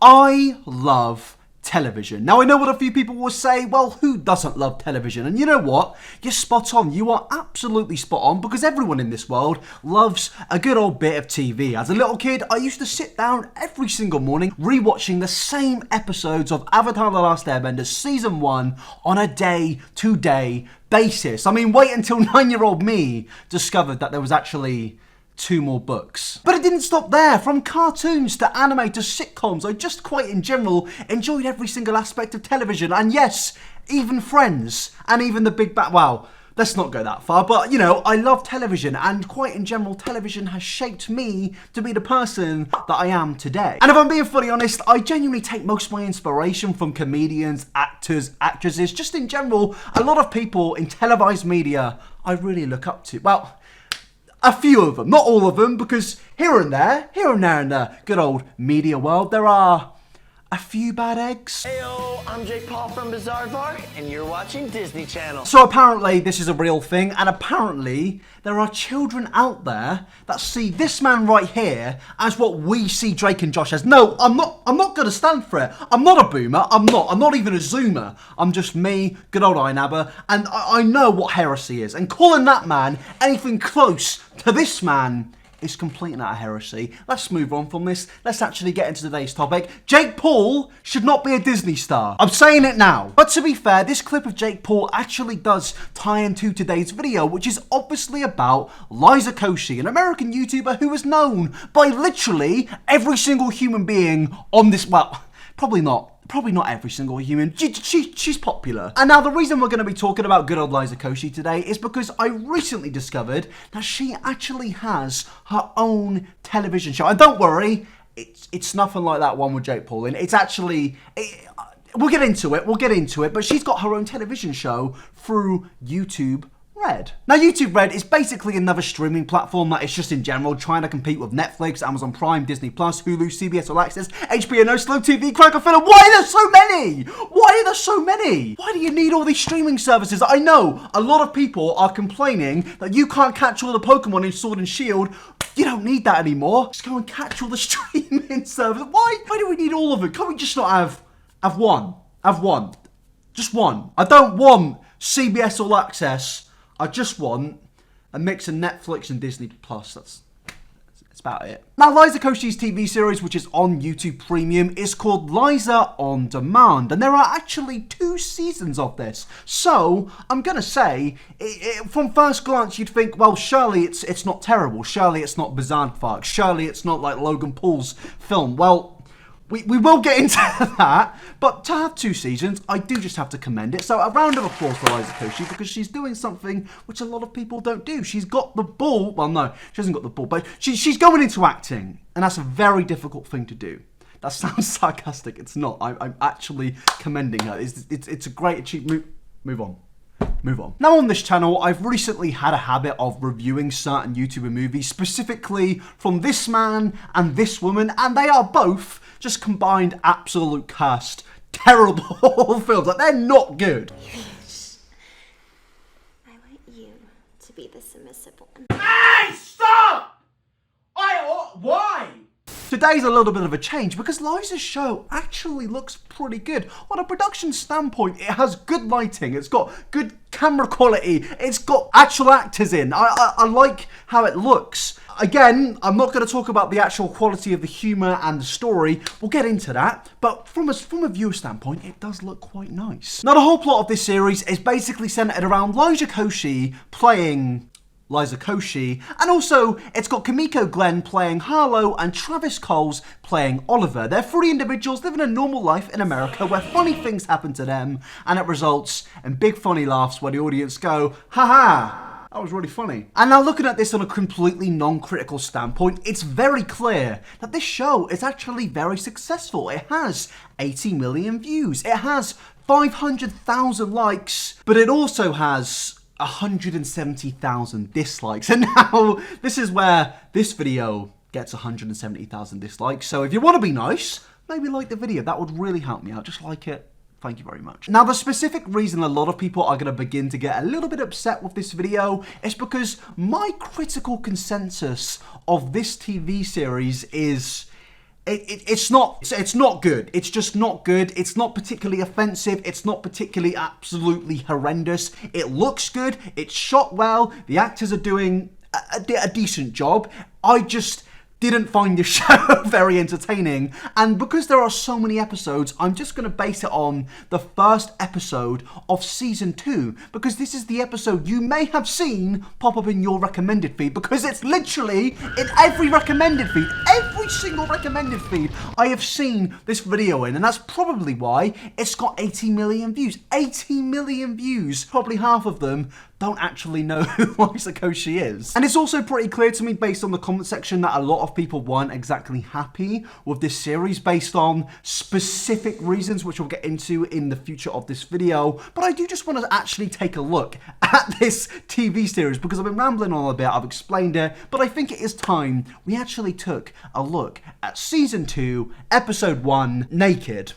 I love television. Now, I know what a few people will say, well, who doesn't love television? And you know what? You're spot on. You are absolutely spot on, because everyone in this world loves a good old bit of TV. As a little kid, I used to sit down every single morning rewatching the same episodes of Avatar: The Last Airbender Season 1 on a day-to-day basis. I mean, wait until 9-year-old me discovered that there was actually 2 more books. But it didn't stop there. From cartoons to anime to sitcoms, I just quite in general enjoyed every single aspect of television. And yes, even Friends and even The Big Bang. Well, let's not go that far, but you know, I love television, and quite in general, television has shaped me to be the person that I am today. And if I'm being fully honest, I genuinely take most of my inspiration from comedians, actors, actresses, just in general, a lot of people in televised media I really look up to. Well, a few of them, not all of them, because here and there in the good old media world, there are a few bad eggs. Heyo, I'm Jake Paul from Bizarre Bar, and you're watching Disney Channel. So apparently this is a real thing, and apparently there are children out there that see this man right here as what we see Drake and Josh as. No, I'm not gonna stand for it. I'm not a boomer, I'm not even a zoomer. I'm just me, good old iNabber, and I know what heresy is, and calling that man anything close to this man is complete and utter heresy. Let's move on from this. Let's actually get into today's topic. Jake Paul should not be a Disney star. I'm saying it now. But to be fair, this clip of Jake Paul actually does tie into today's video, which is obviously about Liza Koshy, an American YouTuber who is known by literally every single human being on this, well, probably not every single human. She's popular. And now the reason we're going to be talking about good old Liza Koshy today is because I recently discovered that she actually has her own television show. And don't worry, it's nothing like that one with Jake Paul in. It's actually, we'll get into it, but she's got her own television show through YouTube Red. Now, YouTube Red is basically another streaming platform that is just in general trying to compete with Netflix, Amazon Prime, Disney Plus, Hulu, CBS All Access, HBO No, Slow TV, Crackle Filler. Why are there so many? Why are there so many? Why do you need all these streaming services? I know a lot of people are complaining that you can't catch all the Pokemon in Sword and Shield. You don't need that anymore. Just go and catch all the streaming services. Why do we need all of it? Can't we just not have one? Have one. Just one. I don't want CBS All Access. I just want a mix of Netflix and Disney Plus. That's about it. Now, Liza Koshy's TV series, which is on YouTube Premium, is called Liza On Demand, and there are actually 2 seasons of this. So, I'm gonna say, from first glance, you'd think, well, surely it's not terrible. Surely it's not Bizarre. Surely it's not like Logan Paul's film. Well, we will get into that, but to have 2 seasons, I do just have to commend it. So a round of applause for Liza Koshy, because she's doing something which a lot of people don't do. She's got the ball. Well, no, she hasn't got the ball, but she's going into acting, and that's a very difficult thing to do. That sounds sarcastic. It's not. I'm actually commending her. It's a great achievement. Move on. Now, on this channel, I've recently had a habit of reviewing certain YouTuber movies, specifically from this man and this woman, and they are both just combined absolute cursed, terrible films. Like, they're not good. I want you to be the submissive one. Hey, stop! Why? Today's a little bit of a change because Liza's show actually looks pretty good. On a production standpoint, it has good lighting, it's got good camera quality, it's got actual actors in. I like how it looks. Again, I'm not going to talk about the actual quality of the humour and the story. We'll get into that. But from a viewer standpoint, it does look quite nice. Now, the whole plot of this series is basically centred around Liza Koshy playing Liza Koshy, and also it's got Kimiko Glenn playing Harlow and Travis Coles playing Oliver. They're 3 individuals living a normal life in America where funny things happen to them, and it results in big funny laughs where the audience go, haha, that was really funny. And now, looking at this on a completely non-critical standpoint, it's very clear that this show is actually very successful. It has 80 million views, it has 500,000 likes, but it also has 170,000 dislikes. And now, this is where this video gets 170,000 dislikes. So if you want to be nice, maybe like the video. That would really help me out. Just like it. Thank you very much. Now, the specific reason a lot of people are going to begin to get a little bit upset with this video is because my critical consensus of this TV series is It's not good. It's just not good. It's not particularly offensive. It's not particularly absolutely horrendous. It looks good. It's shot well. The actors are doing a decent job. I just didn't find the show very entertaining, and because there are so many episodes, I'm just going to base it on the first episode of season 2, because this is the episode you may have seen pop up in your recommended feed, because it's literally in every recommended feed, every single recommended feed I have seen this video in, and that's probably why it's got 80 million views. 80 million views, probably half of them don't actually know who Liza Koshy is. And it's also pretty clear to me based on the comment section that a lot of people weren't exactly happy with this series based on specific reasons which we'll get into in the future of this video. But I do just want to actually take a look at this TV series because I've been rambling on a bit, I've explained it, but I think it is time we actually took a look at season 2, episode 1, Naked.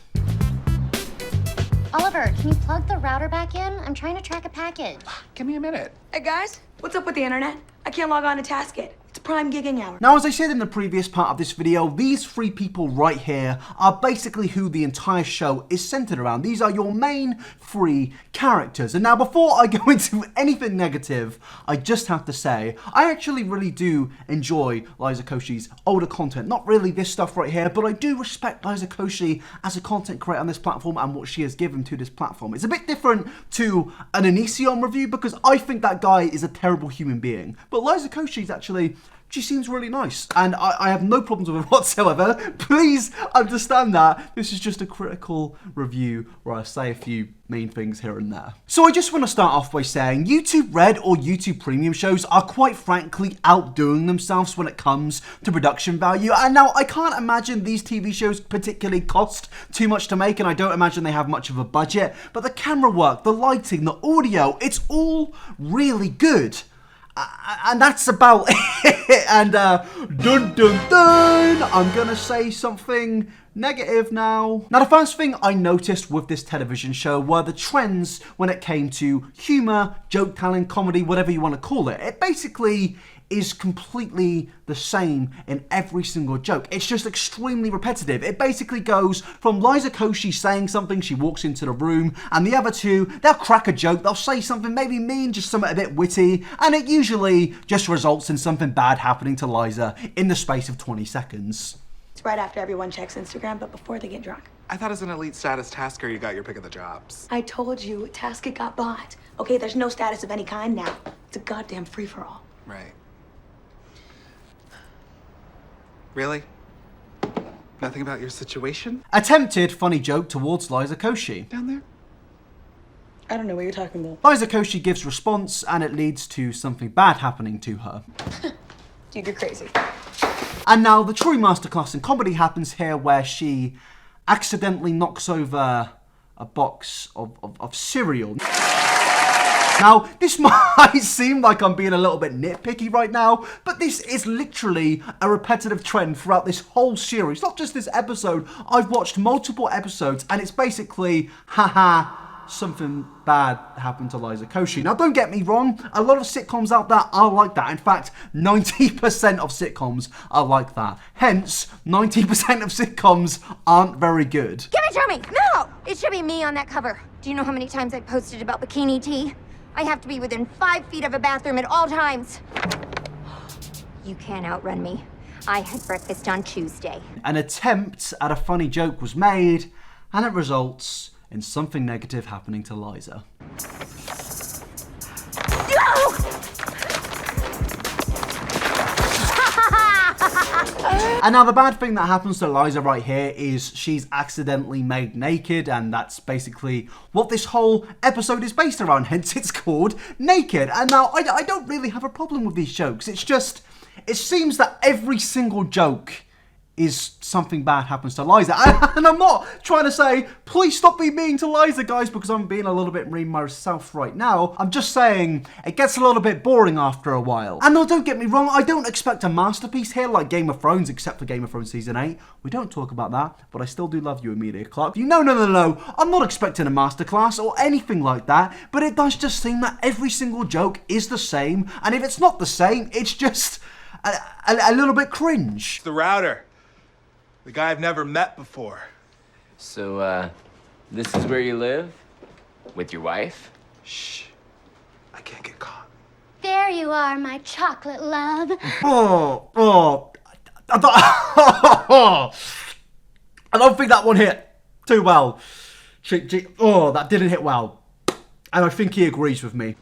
Oliver, can you plug the router back in? I'm trying to track a package. Give me a minute. Hey guys, what's up with the internet? I can't log on to Taskit. It's prime gigging hour. Now, as I said in the previous part of this video, these 3 people right here are basically who the entire show is centered around. These are your main 3 characters. And now, before I go into anything negative, I just have to say, I actually really do enjoy Liza Koshy's older content. Not really this stuff right here, but I do respect Liza Koshy as a content creator on this platform and what she has given to this platform. It's a bit different to an Onision review because I think that guy is a terrible human being. But Liza Koshy's actually, she seems really nice, and I have no problems with her whatsoever. Please understand that this is just a critical review where I say a few main things here and there. So I just want to start off by saying YouTube Red or YouTube Premium shows are quite frankly outdoing themselves when it comes to production value. And now I can't imagine these TV shows particularly cost too much to make, and I don't imagine they have much of a budget, but the camera work, the lighting, the audio, it's all really good. And that's about it. And dun dun dun, I'm gonna say something negative now. Now, the first thing I noticed with this television show were the trends when it came to humor, joke telling, comedy, whatever you want to call it. It basically is completely the same in every single joke. It's just extremely repetitive. It basically goes from Liza Koshy saying something, she walks into the room, and the other 2, they'll crack a joke, they'll say something maybe mean, just something a bit witty, and it usually just results in something bad happening to Liza in the space of 20 seconds. It's right after everyone checks Instagram, but before they get drunk. I thought as an elite status tasker, you got your pick of the jobs. I told you, Taskit got bought. Okay, there's no status of any kind now. It's a goddamn free-for-all. Right. Really? Nothing about your situation? Attempted funny joke towards Liza Koshy. Down there? I don't know what you're talking about. Liza Koshy gives response, and it leads to something bad happening to her. Dude, you're crazy. And now the true masterclass in comedy happens here, where she accidentally knocks over a box of cereal. Now, this might seem like I'm being a little bit nitpicky right now, but this is literally a repetitive trend throughout this whole series. Not just this episode, I've watched multiple episodes, and it's basically, haha, something bad happened to Liza Koshy. Now, don't get me wrong, a lot of sitcoms out there are like that. In fact, 90% of sitcoms are like that. Hence, 90% of sitcoms aren't very good. Give it to me! No! It should be me on that cover. Do you know how many times I posted about bikini tea? I have to be within 5 feet of a bathroom at all times. You can't outrun me. I had breakfast on Tuesday. An attempt at a funny joke was made, and it results in something negative happening to Liza. No! And now the bad thing that happens to Liza right here is she's accidentally made naked, and that's basically what this whole episode is based around, hence it's called Naked. And now I don't really have a problem with these jokes. It's just, it seems that every single joke is something bad happens to Liza. And I'm not trying to say, please stop being mean to Liza, guys, because I'm being a little bit mean myself right now. I'm just saying, it gets a little bit boring after a while. And now, don't get me wrong, I don't expect a masterpiece here like Game of Thrones, except for Game of Thrones Season 8. We don't talk about that, but I still do love you, Emilia Clarke. No, I'm not expecting a masterclass or anything like that, but it does just seem that every single joke is the same, and if it's not the same, it's just a little bit cringe. The router. The guy I've never met before. So, this is where you live? With your wife? Shh. I can't get caught. There you are, my chocolate love. I don't think that one hit too well. That didn't hit well. And I think he agrees with me.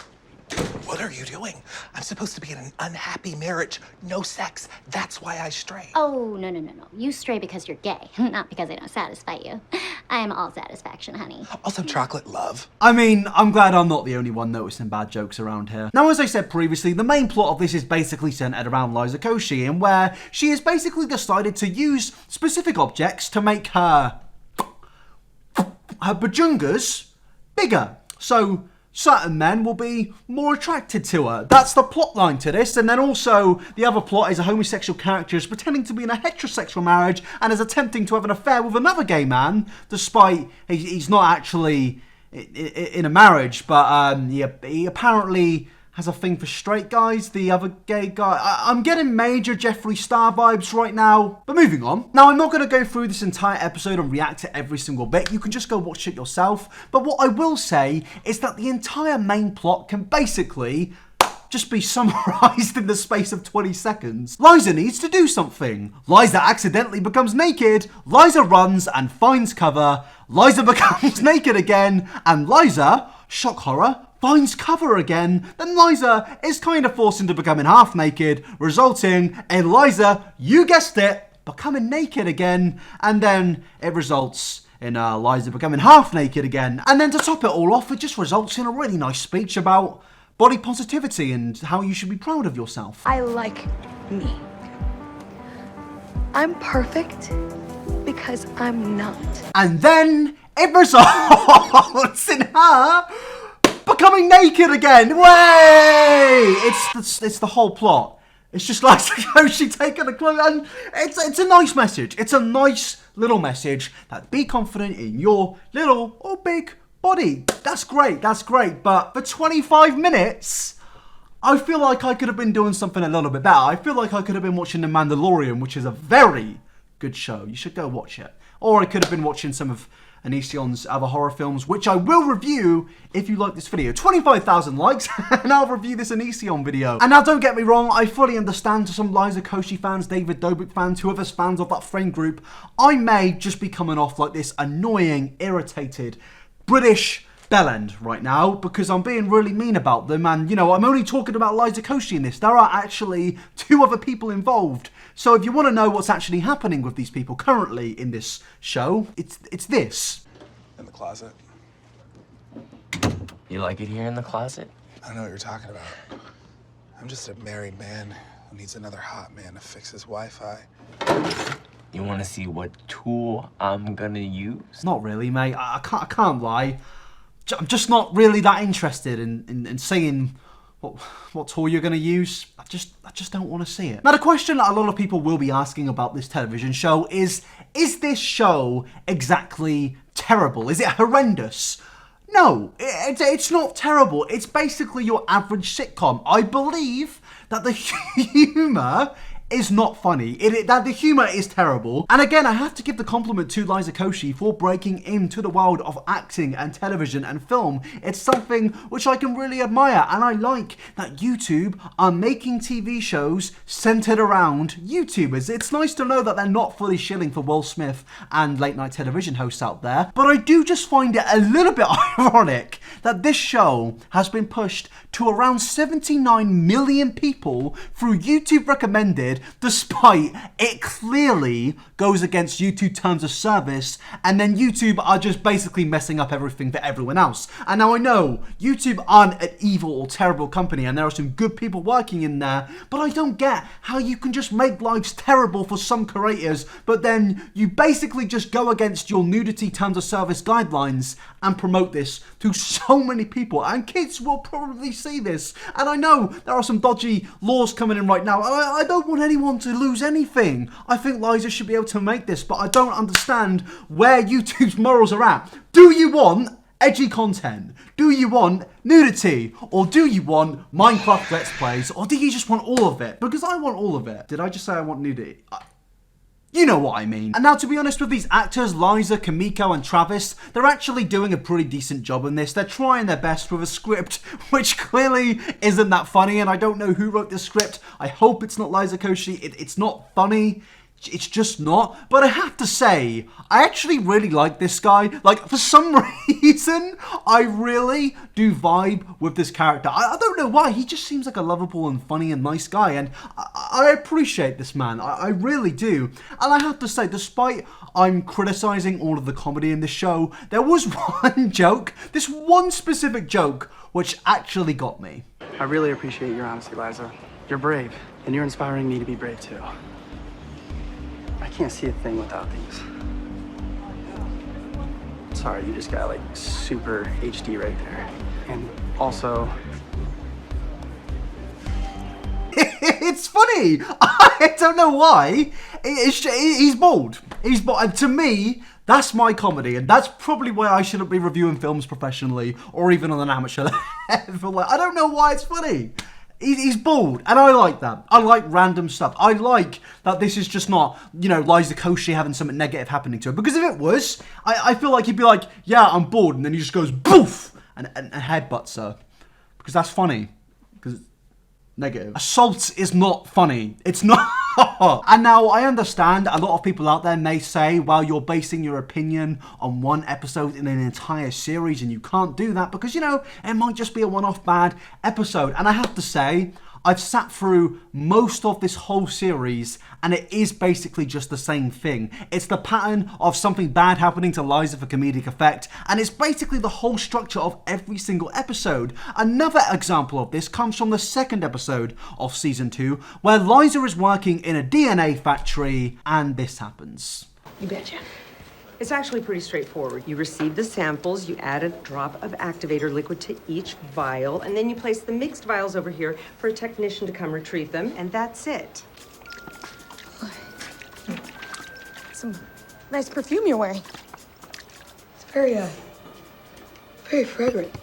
What are you doing? I'm supposed to be in an unhappy marriage. No sex. That's why I stray. Oh, no. You stray because you're gay, not because I don't satisfy you. I am all satisfaction, honey. Also, chocolate love. I mean, I'm glad I'm not the only one noticing bad jokes around here. Now, as I said previously, the main plot of this is basically centered around Liza Koshy, in where she has basically decided to use specific objects to make her bajungas bigger. So certain men will be more attracted to her. That's the plot line to this. And then also, the other plot is a homosexual character is pretending to be in a heterosexual marriage and is attempting to have an affair with another gay man, despite he's not actually in a marriage, but he apparently has a thing for straight guys, the other gay guy. I'm getting major Jeffree Star vibes right now. But moving on. Now, I'm not going to go through this entire episode and react to every single bit. You can just go watch it yourself. But what I will say is that the entire main plot can basically just be summarized in the space of 20 seconds. Liza needs to do something. Liza accidentally becomes naked. Liza runs and finds cover. Liza becomes naked again. And Liza, shock horror, finds cover again. Then Liza is kind of forced into becoming half naked, resulting in Liza, you guessed it, becoming naked again. And then it results in Liza becoming half naked again. And then to top it all off, it just results in a really nice speech about body positivity and how you should be proud of yourself. I like me. I'm perfect because I'm not. And then it results in her becoming naked again. Way! It's the whole plot. It's just like she taking a clothes, and it's a nice message. It's a nice little message that be confident in your little or big body. That's great. But for 25 minutes, I feel like I could have been doing something a little bit better. I feel like I could have been watching The Mandalorian, which is a very good show. You should go watch it. Or I could have been watching some of Anision's other horror films, which I will review if you like this video. 25,000 likes and I'll review this Anision video. And now don't get me wrong, I fully understand to some Liza Koshy fans, David Dobrik fans, whoever's fans of that friend group, I may just be coming off like this annoying, irritated British bellend right now because I'm being really mean about them, and I'm only talking about Liza Koshy in this. There are actually 2 other people involved. So if you want to know what's actually happening with these people currently in this show, it's this. In the closet. You like it here in the closet? I don't know what you're talking about. I'm just a married man who needs another hot man to fix his Wi-Fi. You want to see what tool I'm gonna use? Not really, mate. I can't lie. I'm just not really that interested in seeing what tool you're going to use. I just don't want to see it. Now, the question that a lot of people will be asking about this television show is this show exactly terrible? Is it horrendous? No, it's not terrible. It's basically your average sitcom. I believe that the humour is not funny. That the humour is terrible. And again, I have to give the compliment to Liza Koshy for breaking into the world of acting and television and film. It's something which I can really admire, and I like that YouTube are making TV shows centered around YouTubers. It's nice to know that they're not fully shilling for Will Smith and late night television hosts out there, but I do just find it a little bit ironic that this show has been pushed to around 79 million people through YouTube recommended, despite it clearly goes against YouTube terms of service, and then YouTube are just basically messing up everything for everyone else. And now I know YouTube aren't an evil or terrible company, and there are some good people working in there, but I don't get how you can just make lives terrible for some creators, but then you basically just go against your nudity terms of service guidelines and promote this to so many people, and kids will probably see this. And I know there are some dodgy laws coming in right now, and I don't want anyone to lose anything. I think Liza should be able to make this, but I don't understand where YouTube's morals are at. Do you want edgy content? Do you want nudity? Or do you want Minecraft Let's Plays? Or do you just want all of it? Because I want all of it. Did I just say I want nudity? You know what I mean. And now, to be honest with these actors, Liza, Kimiko, and Travis, they're actually doing a pretty decent job in this. They're trying their best with a script which clearly isn't that funny, and I don't know who wrote this script. I hope it's not Liza Koshy. It's not funny. It's just not. But I have to say, I actually really like this guy. Like, for some reason, I really do vibe with this character. I don't know why. He just seems like a lovable and funny and nice guy. And I appreciate this man. I really do. And I have to say, despite I'm criticizing all of the comedy in the show, there was one joke, this one specific joke, which actually got me. I really appreciate your honesty, Liza. You're brave, and you're inspiring me to be brave too. I can't see a thing without these. Sorry, you just got like super HD right there. And also... It's funny. I don't know why. He's bald. He's bald. And to me, that's my comedy. And that's probably why I shouldn't be reviewing films professionally or even on an amateur level. Like, I don't know why it's funny. He's bald, and I like that. I like random stuff. I like that this is just not, you know, Liza Koshy having something negative happening to her. Because if it was, I feel like he'd be like, yeah, I'm bored, and then he just goes, boof, and headbutts her. Because that's funny. Because negative. Assault is not funny. It's not. And now, I understand a lot of people out there may say, well, you're basing your opinion on one episode in an entire series, and you can't do that because, you know, it might just be a one-off bad episode. And I have to say, I've sat through most of this whole series, and it is basically just the same thing. It's the pattern of something bad happening to Liza for comedic effect, and it's basically the whole structure of every single episode. Another example of this comes from the second episode of season 2, where Liza is working in a DNA factory, and this happens. You betcha. It's actually pretty straightforward. You receive the samples, you add a drop of activator liquid to each vial, and then you place the mixed vials over here for a technician to come retrieve them, and that's it. Some nice perfume you're wearing. It's very fragrant.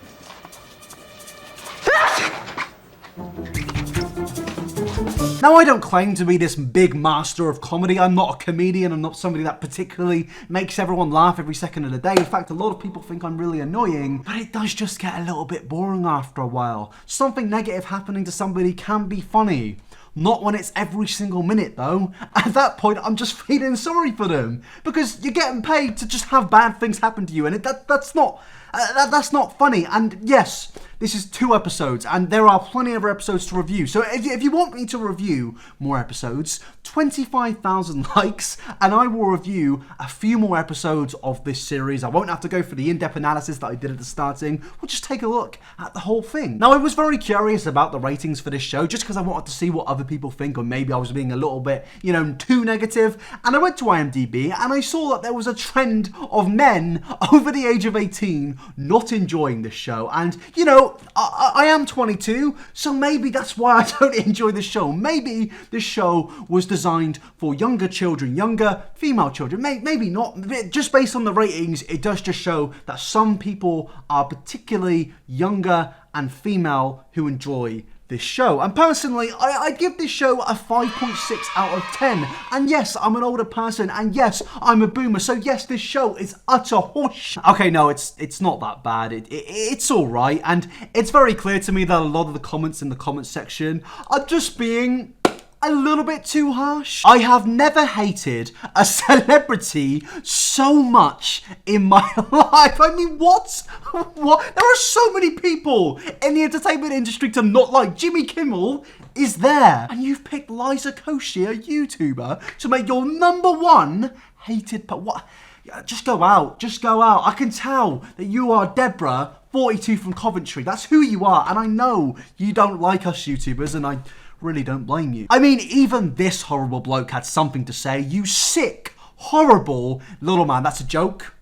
Now, I don't claim to be this big master of comedy. I'm not a comedian. I'm not somebody that particularly makes everyone laugh every second of the day. In fact, a lot of people think I'm really annoying, but it does just get a little bit boring after a while. Something negative happening to somebody can be funny. Not when it's every single minute, though. At that point, I'm just feeling sorry for them. Because you're getting paid to just have bad things happen to you, and that's not funny. And yes, this is 2 episodes, and there are plenty of episodes to review. So if you want me to review more episodes, 25,000 likes, and I will review a few more episodes of this series. I won't have to go for the in-depth analysis that I did at the starting. We'll just take a look at the whole thing. Now, I was very curious about the ratings for this show, just because I wanted to see what other people think, or maybe I was being a little bit, you know, too negative. And I went to IMDb, and I saw that there was a trend of men over the age of 18 not enjoying this show. And, you know, I am 22, so maybe that's why I don't enjoy this show. Maybe this show was designed for younger children, younger female children. Maybe not. Just based on the ratings, it does just show that some people are particularly younger and female who enjoy this show. And personally, I give this show a 5.6 out of 10. And yes, I'm an older person, and yes, I'm a boomer, so yes, this show is utter horseshit. Okay, no, it's not that bad. It's alright, and it's very clear to me that a lot of the comments in the comments section are just being a little bit too harsh. I have never hated a celebrity so much in my life. I mean, what? There are so many people in the entertainment industry to not like. Jimmy Kimmel is there. And you've picked Liza Koshy, a YouTuber, to make your #1 hated what? Just go out. Just go out. I can tell that you are Deborah, 42 from Coventry. That's who you are. And I know you don't like us YouTubers, and I really don't blame you. I mean, even this horrible bloke had something to say. You sick, horrible little man. That's a joke.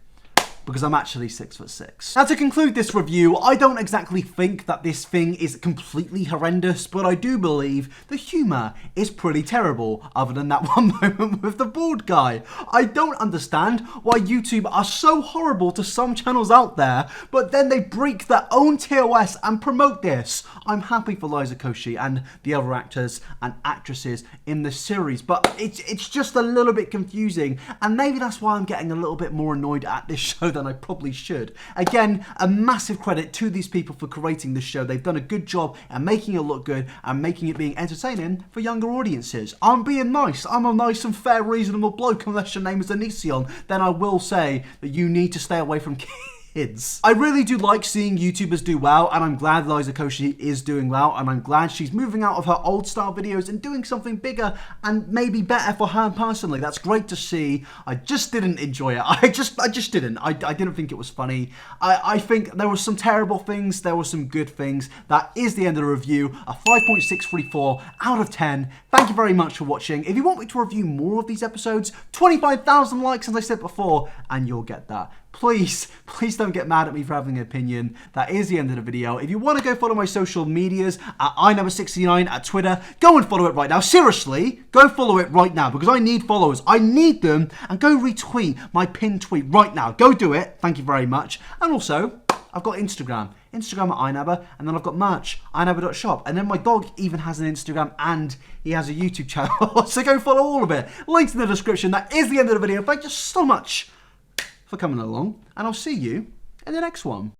because I'm actually 6'6". Now to conclude this review, I don't exactly think that this thing is completely horrendous, but I do believe the humour is pretty terrible, other than that one moment with the bald guy. I don't understand why YouTube are so horrible to some channels out there, but then they break their own TOS and promote this. I'm happy for Liza Koshy and the other actors and actresses in the series, but it's just a little bit confusing, and maybe that's why I'm getting a little bit more annoyed at this show than I probably should. Again, a massive credit to these people for creating this show. They've done a good job at making it look good and making it being entertaining for younger audiences. I'm being nice. I'm a nice and fair, reasonable bloke, unless your name is Anision. Then I will say that you need to stay away from kids. I really do like seeing YouTubers do well, and I'm glad Liza Koshy is doing well, and I'm glad she's moving out of her old style videos and doing something bigger and maybe better for her personally. That's great to see. I just didn't enjoy it. I just didn't. I didn't think it was funny. I think there were some terrible things, there were some good things. That is the end of the review. A 5.634 out of 10. Thank you very much for watching. If you want me to review more of these episodes, 25,000 likes as I said before, and you'll get that. Please don't get mad at me for having an opinion. That is the end of the video. If you want to go follow my social medias at iNabber69 at Twitter, go and follow it right now. Seriously, go follow it right now because I need followers. I need them. And go retweet my pinned tweet right now. Go do it. Thank you very much. And also, I've got Instagram at iNabber, and then I've got merch, inabber.shop, and then my dog even has an Instagram and he has a YouTube channel. So go follow all of it. Links in the description. That is the end of the video. Thank you so much for coming along, and I'll see you in the next one.